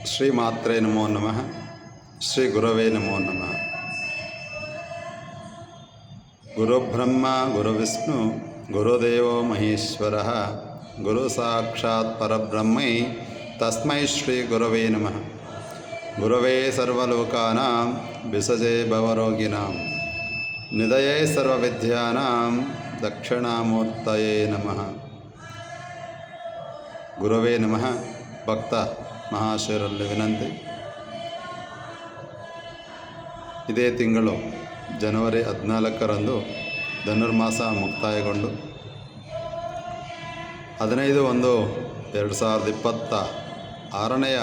ಶ್ರೀಮಾತ್ರೇ ನಮೋ ನಮಃ. ಶ್ರೀ ಗುರವೇ ನಮೋ ನಮಃ. ಗುರುಬ್ರಹ್ಮ ಗುರುವಿಷ್ಣು ಗುರುದೇವೋ ಮಹೇಶ್ವರಃ ಗುರು ಸಾಕ್ಷಾತ್ ಪರಬ್ರಹ್ಮೈ ತಸ್ಮೈ ಶ್ರೀ ಗುರವೇ ನಮಃ. ಗುರವೇ ಸರ್ವಲೋಕಾನಾಂ ವಿಸಜೇ ಭವರೋಗಿಣಾಂ ನಿಧಯೇ ಸರ್ವವಿದ್ಯಾನಾಂ ದಕ್ಷಿಣಾಮೂರ್ತಯೇ ನಮಃ. ಗುರವೇ ನಮಃ. ಭಕ್ತ ಮಹಾಶಯರಲ್ಲಿ ವಿನಂತಿ. ಇದೇ ತಿಂಗಳು ಜನವರಿ 14ರಂದು ಧನುರ್ಮಾಸ ಮುಕ್ತಾಯಗೊಂಡು 15/1/2026ನೆಯ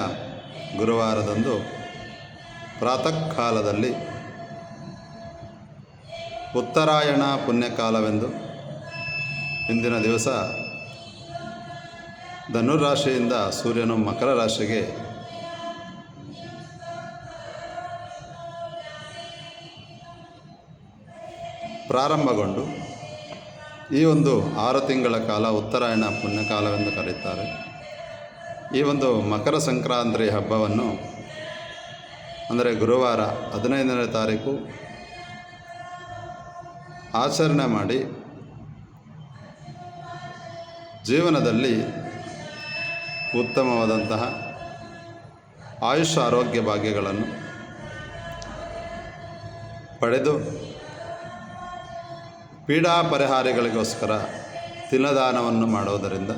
ಗುರುವಾರದಂದು ಪ್ರಾತಃ ಕಾಲದಲ್ಲಿ ಉತ್ತರಾಯಣ ಪುಣ್ಯಕಾಲವೆಂದು ಇಂದಿನ ದಿವಸ ಧನುರಾಶಿಯಿಂದ ಸೂರ್ಯನು ಮಕರ ರಾಶಿಗೆ ಪ್ರಾರಂಭಗೊಂಡು ಈ ಒಂದು 6 ತಿಂಗಳ ಕಾಲ ಉತ್ತರಾಯಣ ಪುಣ್ಯಕಾಲವೆಂದು ಕರೆಯುತ್ತಾರೆ. ಈ ಒಂದು ಮಕರ ಸಂಕ್ರಾಂತಿ ಹಬ್ಬವನ್ನು ಅಂದರೆ ಗುರುವಾರ 15ನೇ ತಾರೀಕು ಆಚರಣೆ ಮಾಡಿ ಜೀವನದಲ್ಲಿ ಉತ್ತಮವಾದಂತಹ ಆಯುಷ್ ಆರೋಗ್ಯ ಭಾಗ್ಯಗಳನ್ನು ಪಡೆದು ಪೀಡಾ ಪರಿಹಾರಗಳಿಗೋಸ್ಕರ ತಿಲದಾನವನ್ನು ಮಾಡುವುದರಿಂದ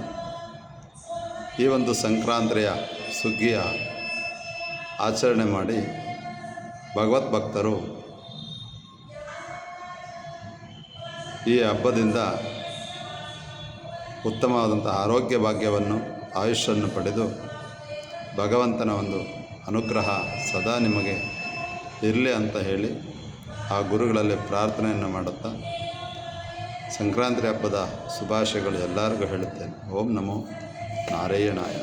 ಈ ಒಂದು ಸಂಕ್ರಾಂತಿಯ ಸುಗ್ಗಿಯ ಆಚರಣೆ ಮಾಡಿ ಭಗವತ್ ಭಕ್ತರು ಈ ಹಬ್ಬದಿಂದ ಉತ್ತಮವಾದಂಥ ಆರೋಗ್ಯ ಭಾಗ್ಯವನ್ನು ಆಯುಷನ್ನು ಪಡೆದು ಭಗವಂತನ ಒಂದು ಅನುಗ್ರಹ ಸದಾ ನಿಮಗೆ ಇರಲಿ ಅಂತ ಹೇಳಿ ಆ ಗುರುಗಳಲ್ಲಿ ಪ್ರಾರ್ಥನೆಯನ್ನು ಮಾಡುತ್ತಾ ಸಂಕ್ರಾಂತಿ ಹಬ್ಬದ ಶುಭಾಶಯಗಳು ಎಲ್ಲರಿಗೂ ಹೇಳುತ್ತೇನೆ. ಓಂ ನಮೋ ನಾರಾಯಣಾಯ.